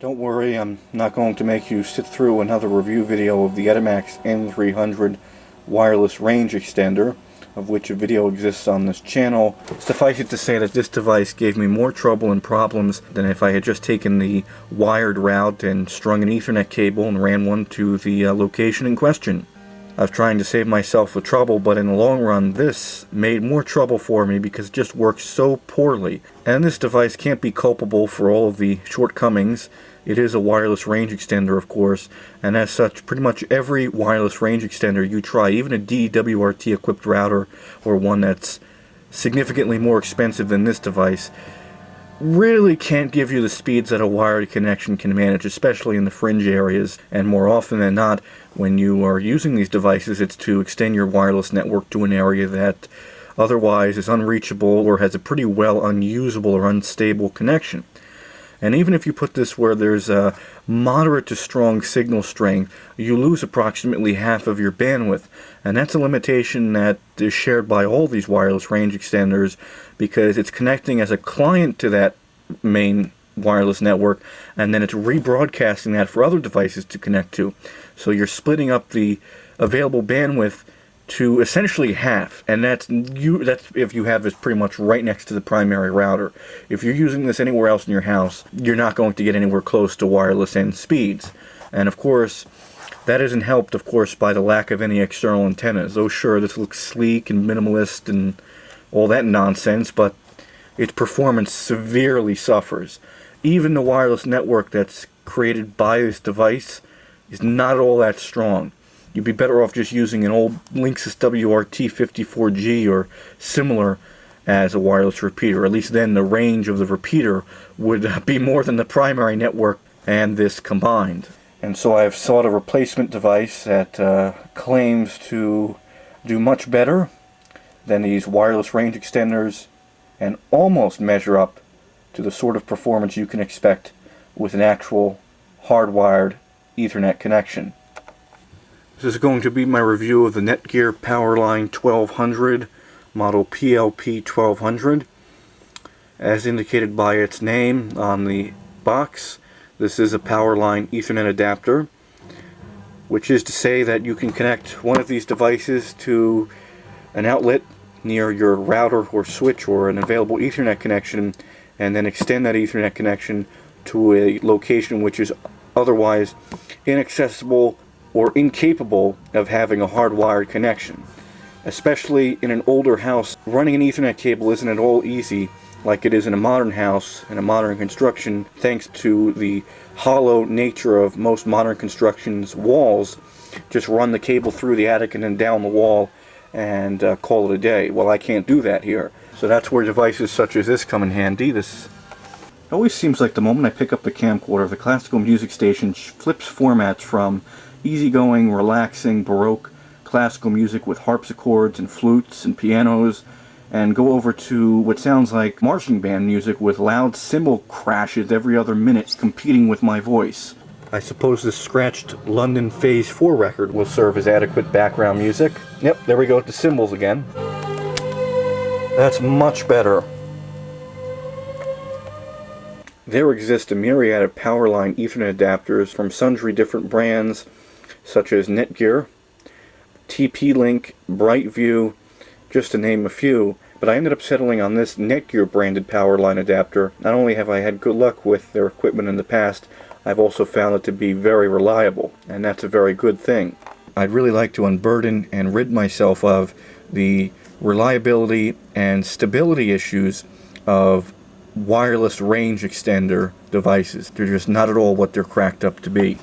Don't worry, I'm not going to make you sit through another review video of the Etimax N300 wireless range extender, of which a video exists on this channel. Suffice it to say that this device gave me more trouble and problems than if I had just taken the wired route and strung an Ethernet cable and ran one to the location in question. I was trying to save myself the trouble, but in the long run this made more trouble for me because it just works so poorly. And this device can't be culpable for all of the shortcomings. It is a wireless range extender, of course, and as such pretty much every wireless range extender you try, even a DWRT equipped router or one that's significantly more expensive than this device, really can't give you the speeds that a wired connection can manage, especially in the fringe areas. And more often than not, when you are using these devices, it's to extend your wireless network to an area that otherwise is unreachable or has a pretty well unusable or unstable connection. And even if you put this where there's a moderate to strong signal strength, you lose approximately half of your bandwidth. And that's a limitation that is shared by all these wireless range extenders, because it's connecting as a client to that main wireless network, and then it's rebroadcasting that for other devices to connect to. So you're splitting up the available bandwidth to essentially half, and that's if you have this pretty much right next to the primary router. If you're using this anywhere else in your house, you're not going to get anywhere close to wireless end speeds. And of course, that isn't helped, of course, by the lack of any external antennas. Oh sure, this looks sleek and minimalist and all that nonsense, but its performance severely suffers. Even the wireless network that's created by this device is not all that strong. You'd be better off just using an old Linksys WRT54G or similar as a wireless repeater. At least then the range of the repeater would be more than the primary network and this combined. And so I've sought a replacement device that claims to do much better than these wireless range extenders and almost measure up to the sort of performance you can expect with an actual hardwired Ethernet connection. This is going to be my review of the Netgear Powerline 1200, model PLP1200. As indicated by its name on the box, this is a Powerline Ethernet adapter, which is to say that you can connect one of these devices to an outlet near your router or switch or an available Ethernet connection, and then extend that Ethernet connection to a location which is otherwise inaccessible or incapable of having a hardwired connection. Especially in an older house, running an Ethernet cable isn't at all easy like it is in a modern house, in a modern construction, thanks to the hollow nature of most modern construction's walls. Just run the cable through the attic and then down the wall and call it a day. Well, I can't do that here. So that's where devices such as this come in handy. This always seems like the moment I pick up the camcorder, the classical music station flips formats from easygoing, relaxing, baroque classical music with harpsichords and flutes and pianos, and go over to what sounds like marching band music with loud cymbal crashes every other minute competing with my voice. I suppose this scratched London Phase 4 record will serve as adequate background music. Yep, there we go with the cymbals again. That's much better. There exist a myriad of Powerline Ethernet adapters from sundry different brands, such as Netgear, TP-Link, Brightview, just to name a few, but I ended up settling on this Netgear branded Powerline adapter. Not only have I had good luck with their equipment in the past, I've also found it to be very reliable, and that's a very good thing. I'd really like to unburden and rid myself of the reliability and stability issues of wireless range extender devices. They're just not at all what they're cracked up to be.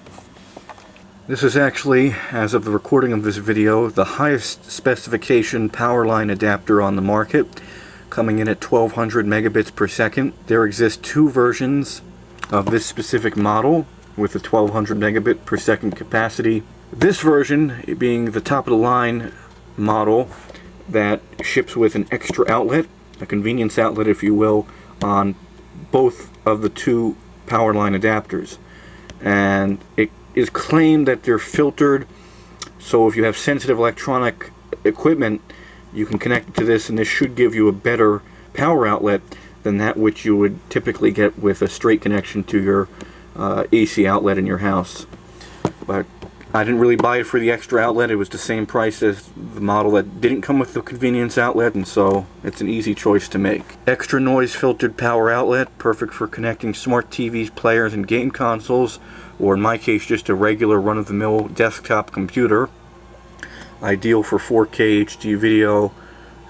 This is actually, as of the recording of this video, the highest specification Powerline adapter on the market, coming in at 1200 megabits per second. There exist two versions of this specific model with a 1200 megabit per second capacity. This version being the top of the line model that ships with an extra outlet, a convenience outlet if you will, on both of the two Powerline adapters. And it is claimed that they're filtered, so if you have sensitive electronic equipment you can connect it to this, and this should give you a better power outlet than that which you would typically get with a straight connection to your AC outlet in your house. But I didn't really buy it for the extra outlet. It was the same price as the model that didn't come with the convenience outlet, and so it's an easy choice to make. Extra noise filtered power outlet, perfect for connecting smart TVs, players, and game consoles, or in my case just a regular run-of-the-mill desktop computer. Ideal for 4K HD video,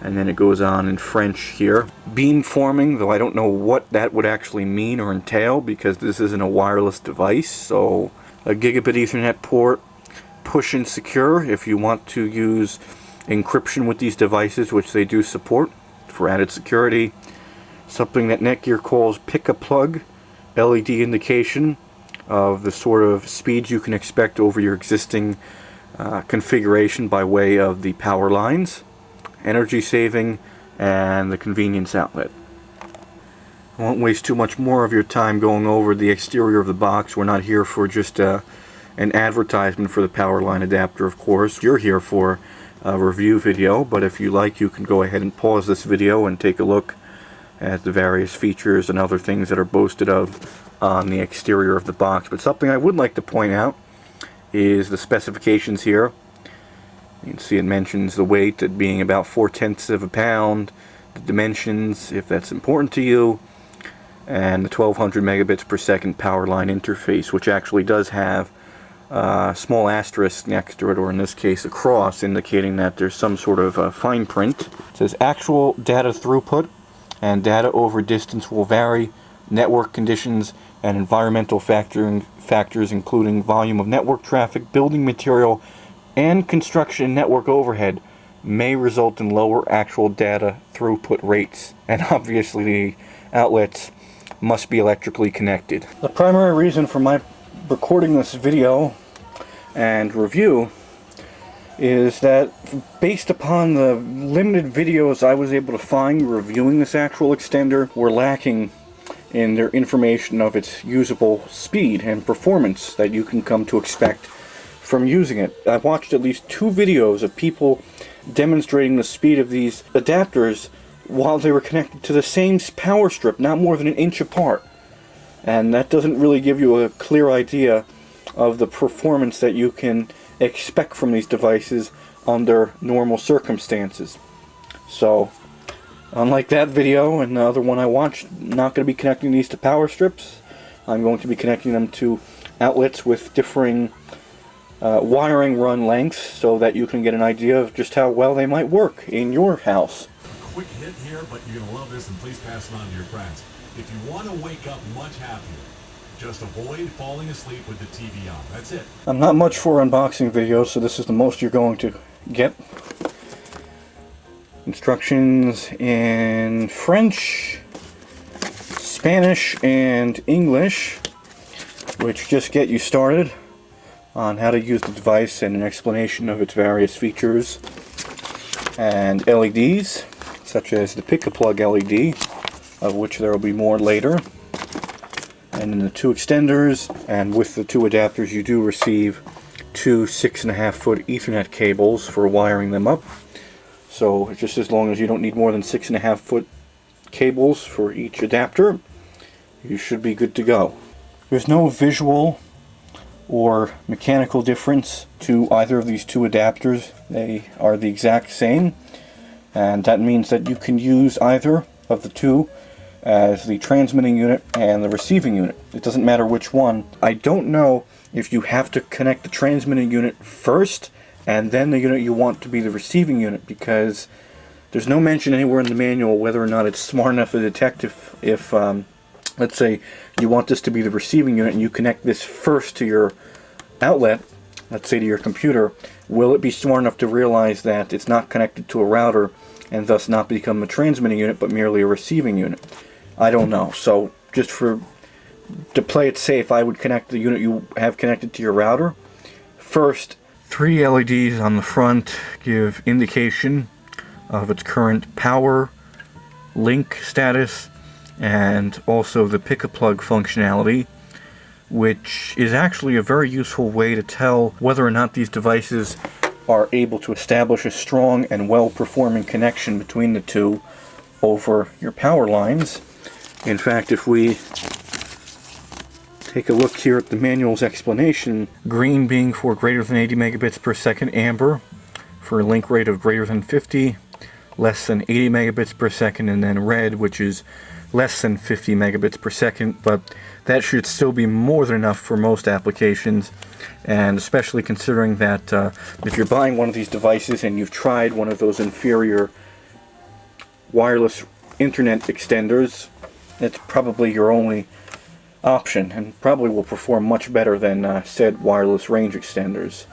and then it goes on in French here. Beam forming, though I don't know what that would actually mean or entail because this isn't a wireless device. So a gigabit Ethernet port, push and secure if you want to use encryption with these devices, which they do support for added security. Something that Netgear calls pick-a-plug, LED indication of the sort of speeds you can expect over your existing configuration by way of the power lines, energy saving, and the convenience outlet. I won't waste too much more of your time going over the exterior of the box. We're not here for just an advertisement for the Powerline adapter, of course. You're here for a review video, but if you like, you can go ahead and pause this video and take a look at the various features and other things that are boasted of on the exterior of the box. But something I would like to point out is the specifications here. You can see it mentions the weight at being about 4/10 of a pound, the dimensions, if that's important to you, and the 1200 megabits per second Powerline interface, which actually does have a small asterisk next to it, or in this case a cross, indicating that there's some sort of fine print. It says actual data throughput and data over distance will vary. Network conditions and environmental factors including volume of network traffic, building material, and construction network overhead may result in lower actual data throughput rates. And obviously the outlets must be electrically connected. The primary reason for my recording this video and review is that based upon the limited videos I was able to find reviewing this actual extender were lacking in their information of its usable speed and performance that you can come to expect from using it. I watched at least 2 videos of people demonstrating the speed of these adapters while they were connected to the same power strip, not more than an inch apart. And that doesn't really give you a clear idea of the performance that you can expect from these devices under normal circumstances. So, unlike that video and the other one I watched, I'm not going to be connecting these to power strips. I'm going to be connecting them to outlets with differing wiring run lengths so that you can get an idea of just how well they might work in your house. Quick hit here, but you're going to love this, and please pass it on to your friends. If you want to wake up much happier, just avoid falling asleep with the TV on. That's it. I'm not much for unboxing videos, so this is the most you're going to get. Instructions in French, Spanish, and English, which just get you started on how to use the device and an explanation of its various features. And LEDs, such as the pick-a-plug LED, of which there will be more later. And then the 2 extenders, and with the 2 adapters you do receive 2 6.5-foot Ethernet cables for wiring them up. So just as long as you don't need more than 6.5-foot cables for each adapter, you should be good to go. There's no visual or mechanical difference to either of these 2 adapters. They are the exact same, and that means that you can use either of the 2 as the transmitting unit and the receiving unit. It doesn't matter which one. I don't know if you have to connect the transmitting unit first and then the unit you want to be the receiving unit, because there's no mention anywhere in the manual whether or not it's smart enough to detect if let's say you want this to be the receiving unit and you connect this first to your outlet, let's say to your computer, will it be smart enough to realize that it's not connected to a router and thus not become a transmitting unit but merely a receiving unit? I don't know. So just to play it safe, I would connect the unit you have connected to your router first. 3 LEDs on the front give indication of its current power link status and also the pick-a-plug functionality, which is actually a very useful way to tell whether or not these devices are able to establish a strong and well-performing connection between the 2 over your power lines. In fact, if we take a look here at the manual's explanation. Green being for greater than 80 megabits per second, amber for a link rate of greater than 50, less than 80 megabits per second, and then red, which is less than 50 megabits per second, but that should still be more than enough for most applications, and especially considering that if you're buying one of these devices and you've tried one of those inferior wireless internet extenders, it's probably your only option, and probably will perform much better than said wireless range extenders.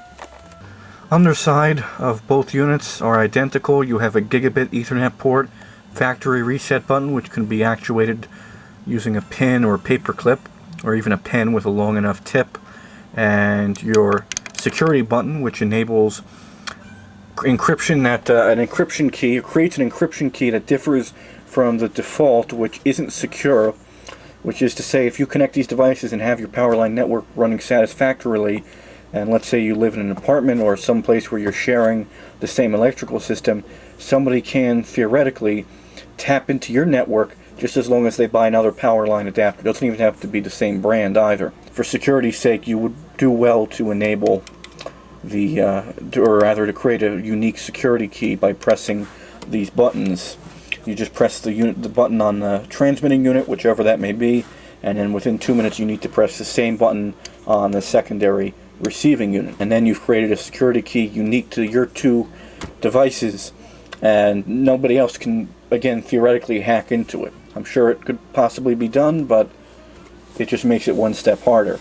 Underside of both units are identical. You have a gigabit Ethernet port, factory reset button, which can be actuated using a pin or a paper clip, or even a pen with a long enough tip, and your security button, which enables encryption, that an encryption key, creates an encryption key that differs from the default, which isn't secure, which is to say, if you connect these devices and have your Powerline network running satisfactorily, and let's say you live in an apartment or some place where you're sharing the same electrical system, somebody can theoretically tap into your network just as long as they buy another Powerline adapter. It doesn't even have to be the same brand either. For security's sake, you would do well to enable the, or rather to create a unique security key by pressing these buttons. You just press the button on the transmitting unit, whichever that may be, and then within 2 minutes you need to press the same button on the secondary receiving unit. And then you've created a security key unique to your two devices, and nobody else can, again, theoretically hack into it. I'm sure it could possibly be done, but it just makes it one step harder.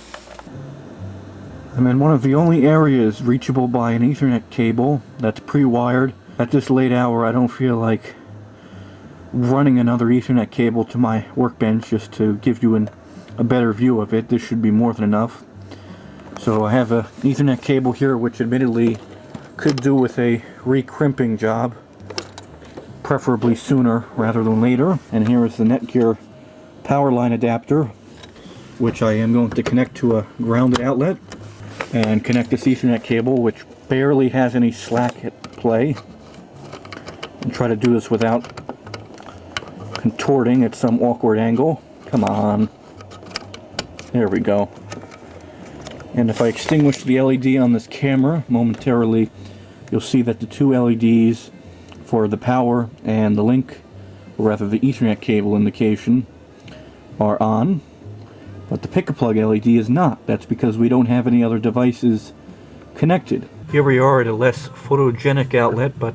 I'm in one of the only areas reachable by an Ethernet cable that's pre-wired. At this late hour, I don't feel like running another Ethernet cable to my workbench just to give you a better view of it. This should be more than enough. So I have an Ethernet cable here, which admittedly could do with a re-crimping job, preferably sooner rather than later. And here is the Netgear Powerline adapter, which I am going to connect to a grounded outlet and connect this Ethernet cable, which barely has any slack at play, and try to do this without contorting at some awkward angle. Come on. There we go. And if I extinguish the LED on this camera momentarily, you'll see that the two LEDs for the power and the link, or rather the Ethernet cable indication, are on, but the pick-a-plug LED is not. That's because we don't have any other devices connected. Here we are at a less photogenic outlet, but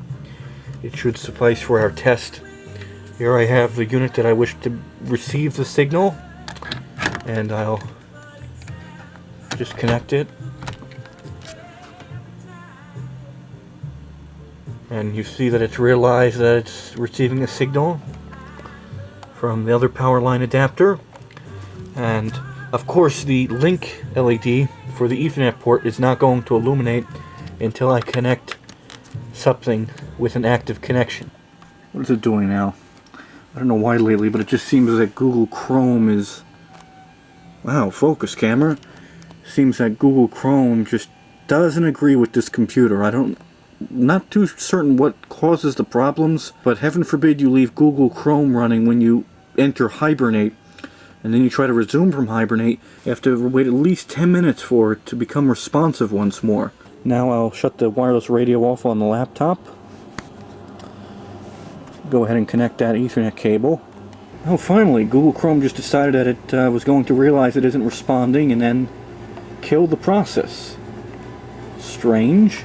it should suffice for our test. Here I have the unit that I wish to receive the signal, and I'll just connect it. And you see that it's realized that it's receiving a signal from the other Powerline adapter. And of course the link LED for the Ethernet port is not going to illuminate until I connect something with an active connection. What is it doing now? I don't know why lately, but it just seems that Google Chrome is... Wow, focus camera. Seems that Google Chrome just doesn't agree with this computer. Not too certain what causes the problems, but heaven forbid you leave Google Chrome running when you enter hibernate, and then you try to resume from hibernate. You have to wait at least 10 minutes for it to become responsive once more. Now I'll shut the wireless radio off on the laptop. Go ahead and connect that Ethernet cable. Oh, finally, Google Chrome just decided that it was going to realize it isn't responding and then kill the process. Strange.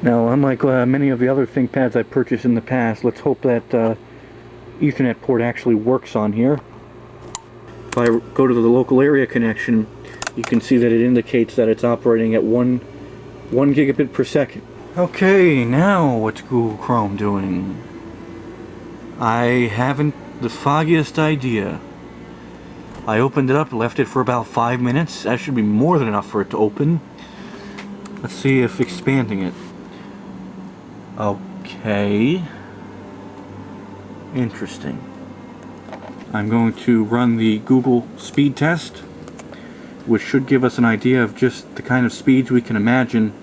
Now, unlike many of the other ThinkPads I've purchased in the past, let's hope that Ethernet port actually works on here. If I go to the local area connection, you can see that it indicates that it's operating at 1 gigabit per second. Okay, now what's Google Chrome doing? I haven't the foggiest idea. I opened it up, left it for about 5 minutes. That should be more than enough for it to open. Let's see if expanding it. Okay. Interesting. I'm going to run the Google speed test, which should give us an idea of just the kind of speeds we can imagine.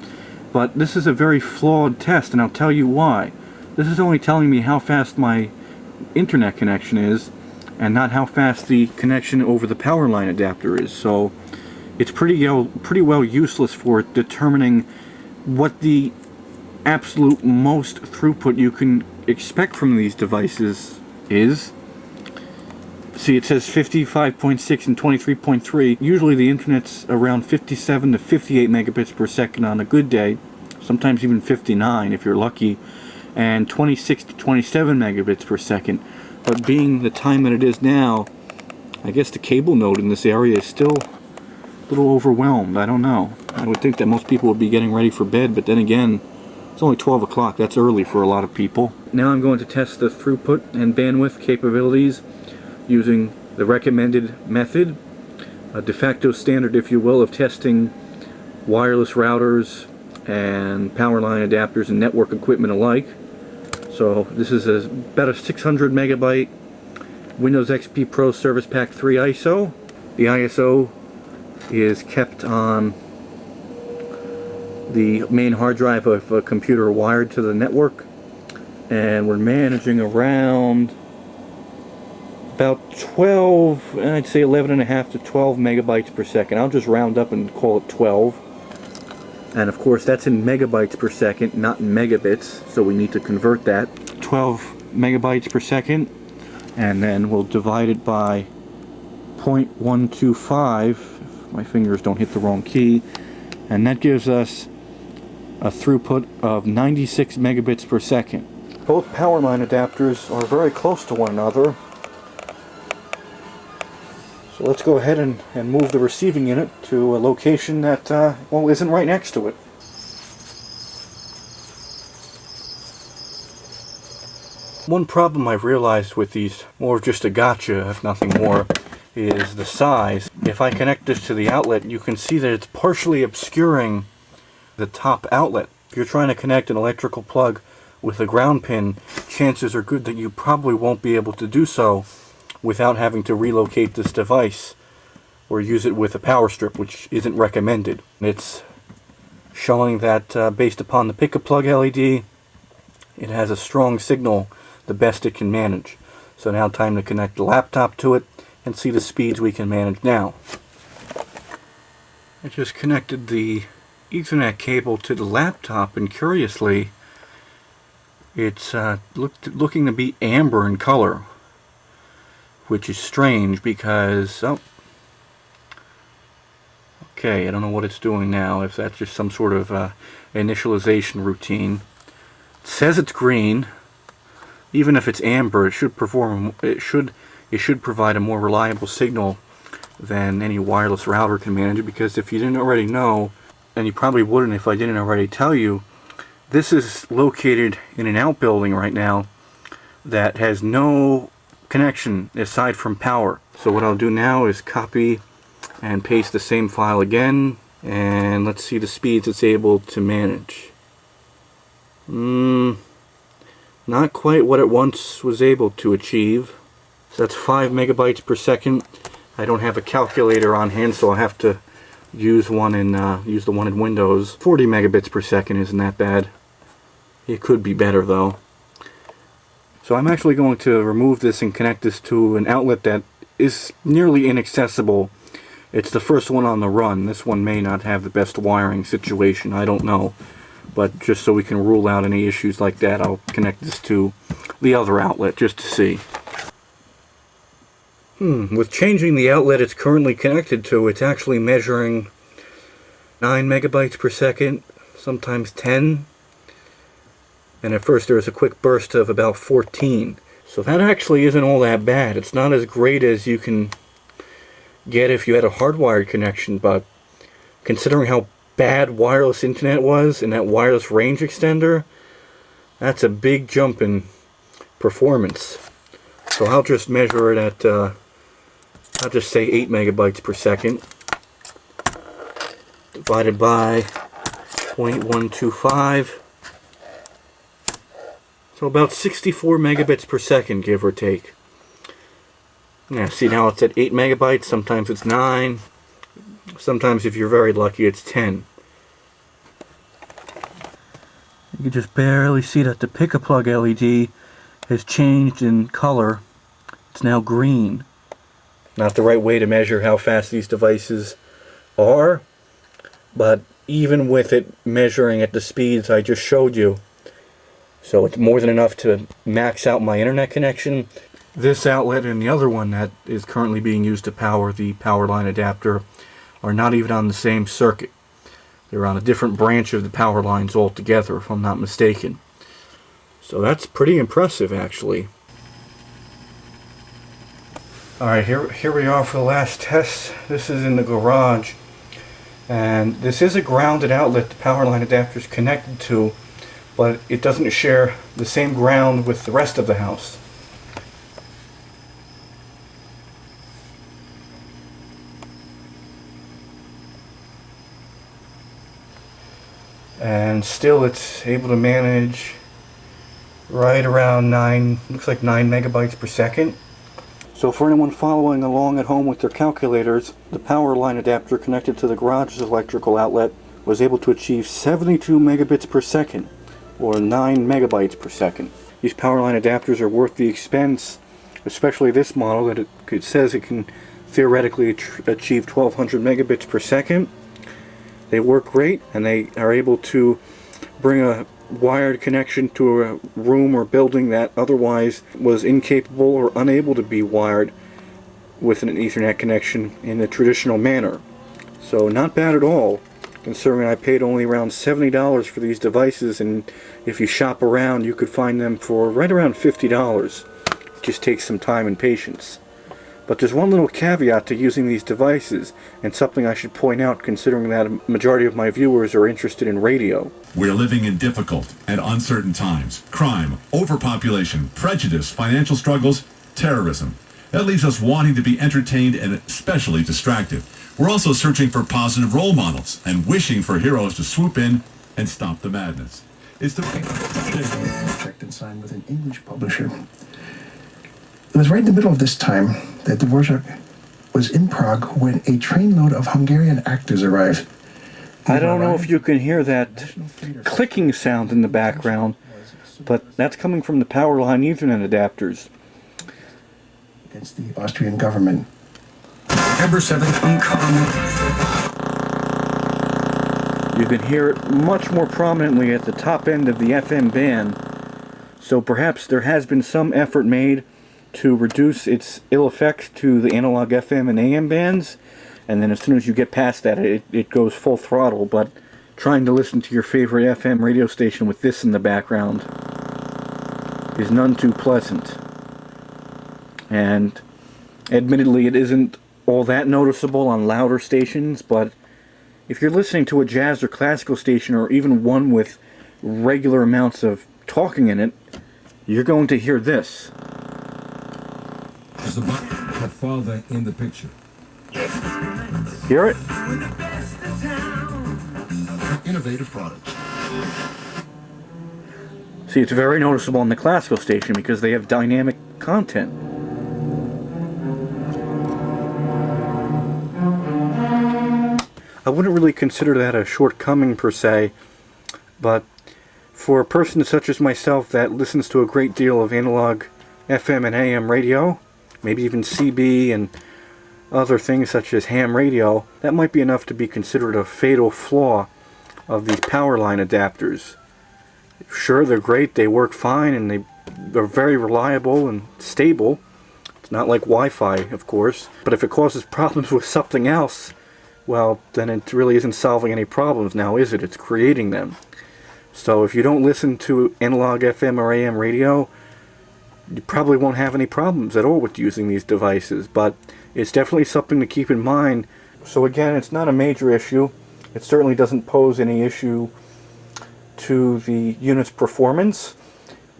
But this is a very flawed test, and I'll tell you why. This is only telling me how fast my internet connection is, and not how fast the connection over the power line adapter is. So it's pretty well useless for determining what the absolute most throughput you can expect from these devices is. See, it says 55.6 and 23.3. Usually the internet's around 57 to 58 megabits per second on a good day, sometimes even 59 if you're lucky, and 26 to 27 megabits per second. But being the time that it is now, I guess the cable node in this area is still a little overwhelmed. I don't know. I would think that most people would be getting ready for bed, but then again, it's only 12 o'clock. That's early for a lot of people. Now I'm going to test the throughput and bandwidth capabilities using the recommended method, a de facto standard, if you will, of testing wireless routers and power line adapters and network equipment alike. So this is about a 600 megabyte Windows XP Pro Service Pack 3 ISO. The ISO is kept on the main hard drive of a computer wired to the network, and we're managing around about 12, I'd say 11.5 to 12 megabytes per second. I'll just round up and call it 12. And of course that's in megabytes per second, not in megabits, so we need to convert that. 12 megabytes per second, and then we'll divide it by 0.125, if my fingers don't hit the wrong key, and that gives us a throughput of 96 megabits per second. Both power line adapters are very close to one another. So let's go ahead and move the receiving unit to a location that, well, isn't right next to it. One problem I've realized with these, more of just a gotcha, if nothing more, is the size. If I connect this to the outlet, you can see that it's partially obscuring the top outlet. If you're trying to connect an electrical plug with a ground pin, chances are good that you probably won't be able to do so without having to relocate this device or use it with a power strip, which isn't recommended. It's showing that based upon the pick-a-plug LED, it has a strong signal, the best it can manage. So now time to connect the laptop to it and see the speeds we can manage now. I just connected the Ethernet cable to the laptop, and curiously it's looking to be amber in color, which is strange because, oh, okay, I don't know what it's doing now, if that's just some sort of initialization routine. It says it's green. Even if it's amber, it should provide a more reliable signal than any wireless router can manage, because if you didn't already know, and you probably wouldn't if I didn't already tell you, this is located in an outbuilding right now that has no connection aside from power. So what I'll do now is copy and paste the same file again, and let's see the speeds it's able to manage. Not quite what it once was able to achieve. So that's 5 megabytes per second. I don't have a calculator on hand, so I'll have to use the one in Windows. 40 megabits per second isn't that bad. It could be better though. So I'm actually going to remove this and connect this to an outlet that is nearly inaccessible. It's the first one on the run. This one may not have the best wiring situation, I don't know. But just so we can rule out any issues like that, I'll connect this to the other outlet just to see. With changing the outlet it's currently connected to, it's actually measuring 9 megabytes per second, sometimes 10. And at first there was a quick burst of about 14. So that actually isn't all that bad. It's not as great as you can get if you had a hardwired connection, but considering how bad wireless internet was and that wireless range extender, that's a big jump in performance. So I'll just measure it at, I'll just say 8 megabytes per second divided by 0.125. So about 64 megabits per second, give or take. Yeah, see, now it's at 8 megabytes, sometimes it's 9, sometimes if you're very lucky it's 10. You can just barely see that the pick-a-plug LED has changed in color. It's now green. Not the right way to measure how fast these devices are, but even with it measuring at the speeds I just showed you, so it's more than enough to max out my internet connection. This outlet and the other one that is currently being used to power the Powerline adapter are not even on the same circuit. They're on a different branch of the power lines altogether, if I'm not mistaken. So that's pretty impressive, actually. Alright, here we are for the last test. This is in the garage. And this is a grounded outlet the Powerline adapter is connected to, but it doesn't share the same ground with the rest of the house. And still it's able to manage right around 9 megabytes per second. So for anyone following along at home with their calculators, the Powerline adapter connected to the garage's electrical outlet was able to achieve 72 megabits per second, or 9 megabytes per second. These Powerline adapters are worth the expense, especially this model that it says it can theoretically achieve 1200 megabits per second. They work great, and they are able to bring a wired connection to a room or building that otherwise was incapable or unable to be wired with an Ethernet connection in the traditional manner. So not bad at all, considering I paid only around $70 for these devices, and if you shop around you could find them for right around $50. It just takes some time and patience. But there's one little caveat to using these devices, and something I should point out considering that a majority of my viewers are interested in radio. We're living in difficult and uncertain times. Crime, overpopulation, prejudice, financial struggles, terrorism. That leaves us wanting to be entertained and especially distracted. We're also searching for positive role models and wishing for heroes to swoop in and stop the madness. It's the checked and signed with an English publisher. It was right in the middle of this time that Dvorak was in Prague when a trainload of Hungarian actors arrived. I don't know if you can hear that clicking sound in the background, but that's coming from the Powerline Ethernet adapters. Against the Austrian government. Number 7, uncommon. You can hear it much more prominently at the top end of the FM band, so perhaps there has been some effort made to reduce its ill effects to the analog FM and AM bands, and then as soon as you get past that it goes full throttle. But trying to listen to your favorite FM radio station with this in the background is none too pleasant. And admittedly it isn't all that noticeable on louder stations, but if you're listening to a jazz or classical station, or even one with regular amounts of talking in it, you're going to hear this. There's a father in the picture. Hear it? Innovative product. See, it's very noticeable on the classical station because they have dynamic content. I wouldn't really consider that a shortcoming per se, but for a person such as myself that listens to a great deal of analog FM and AM radio, maybe even CB and other things such as ham radio, that might be enough to be considered a fatal flaw of these Powerline adapters. Sure, they're great, they work fine, and they're very reliable and stable. It's not like Wi-Fi, of course, but if it causes problems with something else, well, then it really isn't solving any problems now, is it? It's creating them. So if you don't listen to analog FM or AM radio, you probably won't have any problems at all with using these devices, but it's definitely something to keep in mind. So again, it's not a major issue. It certainly doesn't pose any issue to the unit's performance,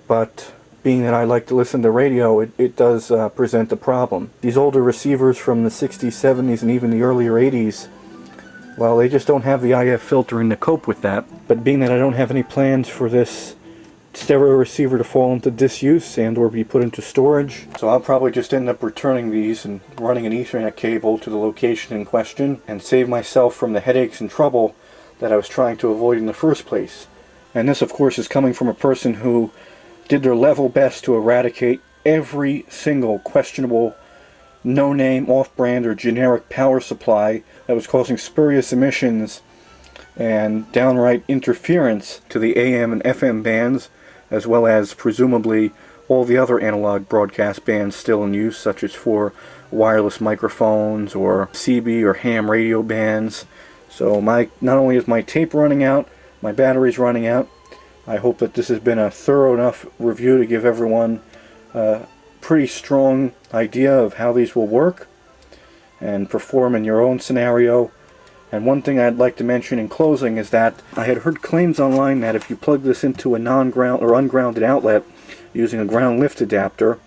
but being that I like to listen to radio, it does present a problem. These older receivers from the 60s, 70s, and even the earlier 80s, well, they just don't have the IF filtering to cope with that. But being that I don't have any plans for this stereo receiver to fall into disuse and or be put into storage, so I'll probably just end up returning these and running an Ethernet cable to the location in question and save myself from the headaches and trouble that I was trying to avoid in the first place. And this, of course, is coming from a person who did their level best to eradicate every single questionable, no-name, off-brand, or generic power supply that was causing spurious emissions and downright interference to the AM and FM bands, as well as presumably all the other analog broadcast bands still in use, such as for wireless microphones or CB or ham radio bands. So not only is my tape running out, my battery's running out. I hope that this has been a thorough enough review to give everyone a pretty strong idea of how these will work and perform in your own scenario. And one thing I'd like to mention in closing is that I had heard claims online that if you plug this into a non-ground or ungrounded outlet using a ground lift adapter,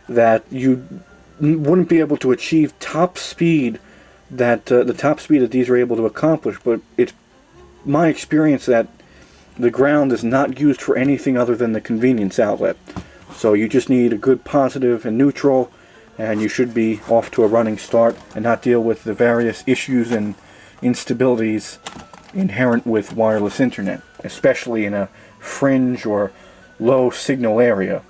that you wouldn't be able to achieve top speed that the top speed that these are able to accomplish. But it's my experience that the ground is not used for anything other than the convenience outlet. So you just need a good positive and neutral, and you should be off to a running start and not deal with the various issues and instabilities inherent with wireless internet, especially in a fringe or low signal area.